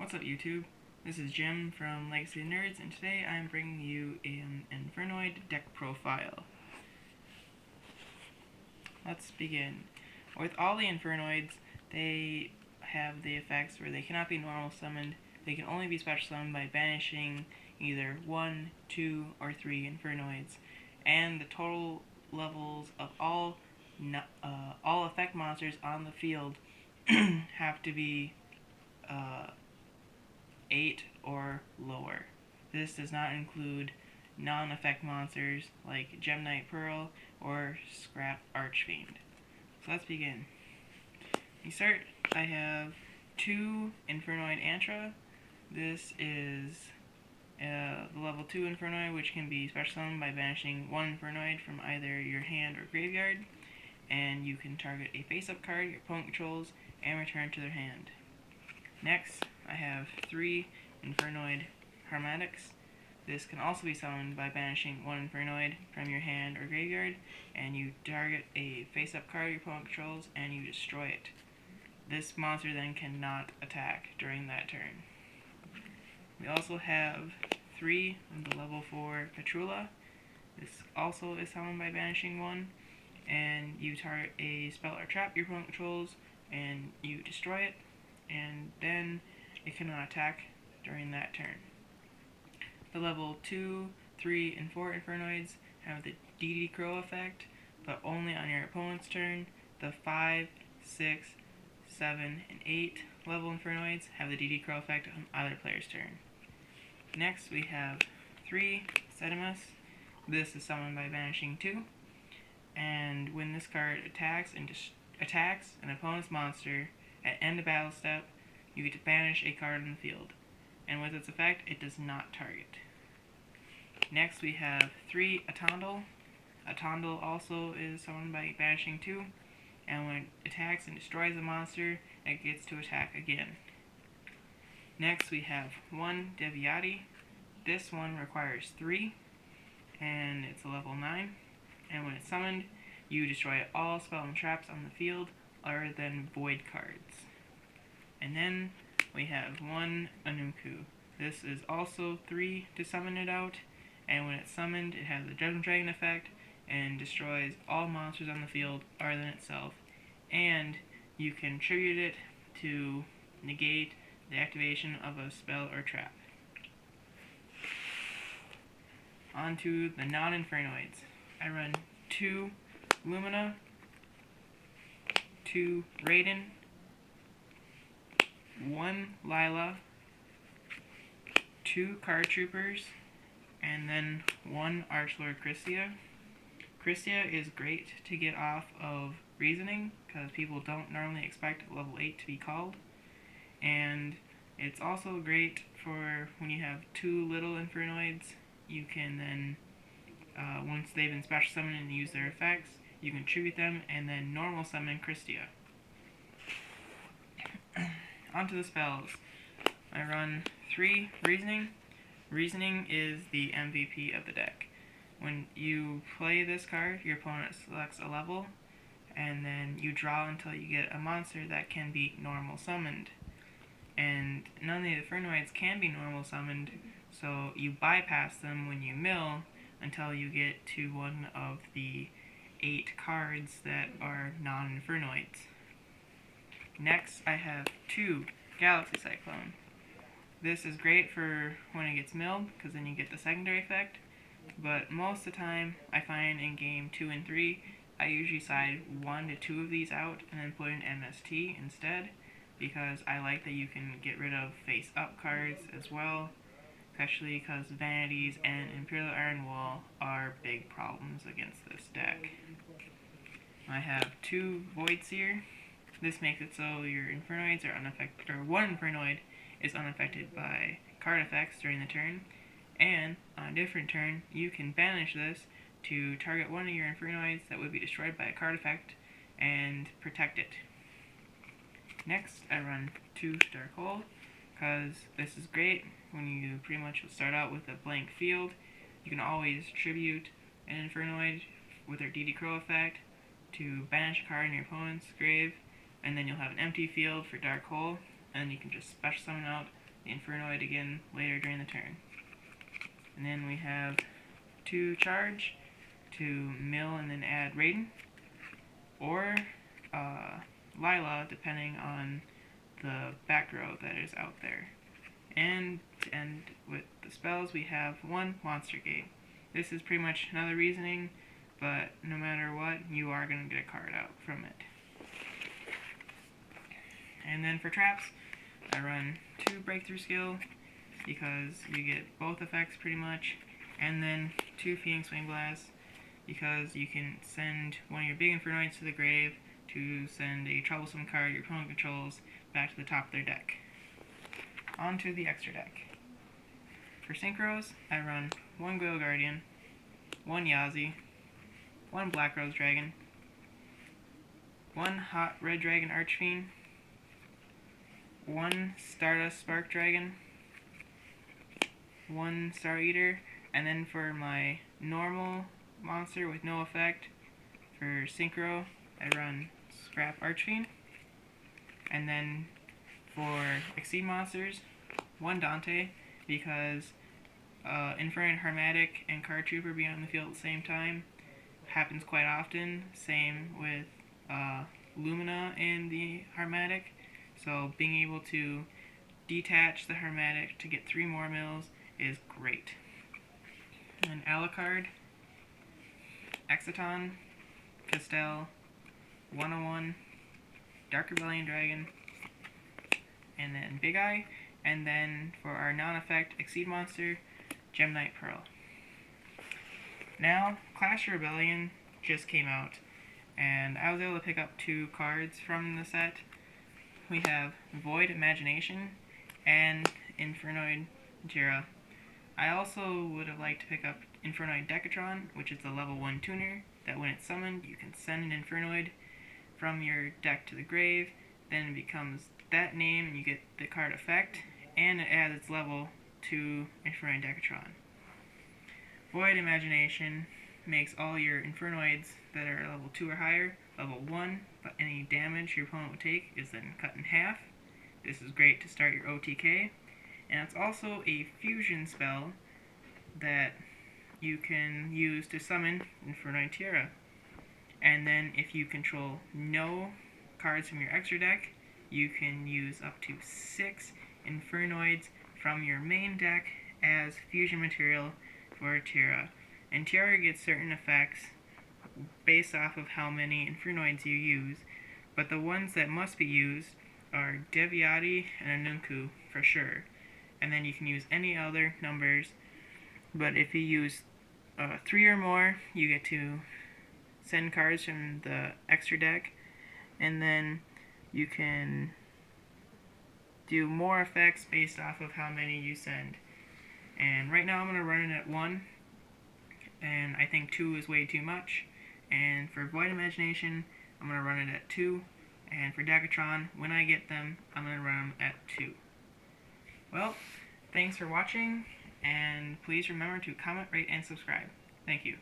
What's up, YouTube? This is Jim from Legacy Nerds, and today I'm bringing you an Infernoid deck profile. Let's begin. With all the Infernoids, they have the effects where they cannot be normal summoned. They can only be special summoned by banishing either 1, 2, or 3 Infernoids. And the total levels of all effect monsters on the field have to be 8 or lower. This does not include non-effect monsters like Gem Knight Pearl or Scrap Archfiend. So let's begin. To start, I have 2 Infernoid Antra. This is the level 2 Infernoid, which can be special summoned by banishing 1 Infernoid from either your hand or graveyard, and you can target a face-up card your opponent controls and return to their hand. Next, I have 3 Infernoid Harmatics. This can also be summoned by banishing 1 Infernoid from your hand or graveyard, and you target a face-up card your opponent controls and you destroy it. This monster then cannot attack during that turn. We also have 3 of the level 4 Petrula. This also is summoned by banishing 1, and you target a spell or trap your opponent controls and you destroy it, and then it cannot attack during that turn. The level 2, 3, and 4 Infernoids have the DD Crow effect, but only on your opponent's turn. The 5, 6, 7, and 8 level Infernoids have the DD Crow effect on either player's turn. Next, we have 3 Sedimus. This is summoned by banishing 2, and when this card attacks an opponent's monster at end of battle step, you get to banish a card on the field, and with its effect, it does not target. Next, we have 3 Atondal. Atondal also is summoned by banishing 2, and when it attacks and destroys a monster, it gets to attack again. Next, we have 1 Deviati. This one requires 3, and it's a level 9, and when it's summoned, you destroy all spell and traps on the field other than void cards. And then we have 1 Anunku. This is also 3 to summon it out, and when it's summoned, it has the Judgment Dragon effect and destroys all monsters on the field other than itself, and you can tribute it to negate the activation of a spell or trap. On to the non-Infernoids. I run 2 Lumina, 2 Raiden, 1 Lila, 2 Card Troopers, and then 1 Archlord Christia. Christia is great to get off of Reasoning, because people don't normally expect level 8 to be called. And it's also great for when you have 2 little Infernoids. You can then, once they've been special summoned and use their effects, you can tribute them and then normal summon Christia. Onto the spells. I run 3 Reasoning. Reasoning is the MVP of the deck. When you play this card, your opponent selects a level, and then you draw until you get a monster that can be normal summoned. And none of the Infernoids can be normal summoned, so you bypass them when you mill until you get to one of the 8 cards that are non-Infernoids. Next, I have 2 Galaxy Cyclone. This is great for when it gets milled, because then you get the secondary effect, but most of the time, I find in game 2 and 3, I usually side 1 to 2 of these out and then put in MST instead, because I like that you can get rid of face-up cards as well, especially because Vanities and Imperial Iron Wall are big problems against this deck. I have 2 Voidseer. This makes it so your Infernoids are unaffected, or 1 Infernoid is unaffected by card effects during the turn, and on a different turn, you can banish this to target one of your Infernoids that would be destroyed by a card effect and protect it. Next, I run 2 Dark Hole, because this is great when you pretty much start out with a blank field. You can always tribute an Infernoid with their DD Crow effect to banish a card in your opponent's grave, and then you'll have an empty field for Dark Hole, and you can just special summon out the Infernoid again later during the turn. And then we have 2 charge to mill and then add Raiden, or Lila, depending on the back row that is out there. And to end with the spells, we have 1 Monster Gate. This is pretty much another reasoning, but no matter what, you are going to get a card out from it. And then for traps, I run 2 Breakthrough Skill, because you get both effects pretty much, and then 2 Feeding Swing Blasts, because you can send one of your big Infernoids to the grave to send a troublesome card your opponent controls back to the top of their deck. On to the extra deck. For Synchros, I run 1 Goyle Guardian, 1 Yazi, 1 Black Rose Dragon, 1 Hot Red Dragon Archfiend, 1 Stardust Spark Dragon, 1 Star Eater, and then for my normal monster with no effect, for Synchro, I run Scrap Archfiend, and then for Exceed monsters, 1 Dante, because Infernoid Harmatic and Card Trooper being on the field at the same time happens quite often. Same with Lumina and the Harmatic, so being able to detach the Harmatic to get 3 more mills is great. And Alucard, Exciton, Castell, 101, Dark Rebellion Dragon, and then Big Eye, and then for our non-effect Exceed monster, Gem Knight Pearl. Now, Clash of Rebellion just came out, and I was able to pick up 2 cards from the set. We have Void Imagination and Infernoid Jira. I also would have liked to pick up Infernoid Decatron, which is a level 1 tuner, that when it's summoned, you can send an Infernoid from your deck to the grave, then it becomes that name and you get the card effect, and it adds its level to Infernoid Decatron. Void Imagination makes all your Infernoids that are level 2 or higher level 1, but any damage your opponent would take is then cut in half. This is great to start your OTK, and it's also a fusion spell that you can use to summon Infernoid Tiara. And then if you control no cards from your extra deck, you can use up to 6 Infernoids from your main deck as fusion material for Tiara. And Tiara gets certain effects based off of how many Infernoids you use, but the ones that must be used are Deviati and Anunku for sure. And then you can use any other numbers, but if you use 3 or more, you get to send cards from the extra deck, and then you can do more effects based off of how many you send. And right now I'm going to run it at 1, and I think 2 is way too much. And for Void Imagination, I'm going to run it at 2, and for Decatron, when I get them, I'm going to run them at 2. Well, thanks for watching, and please remember to comment, rate, and subscribe. Thank you.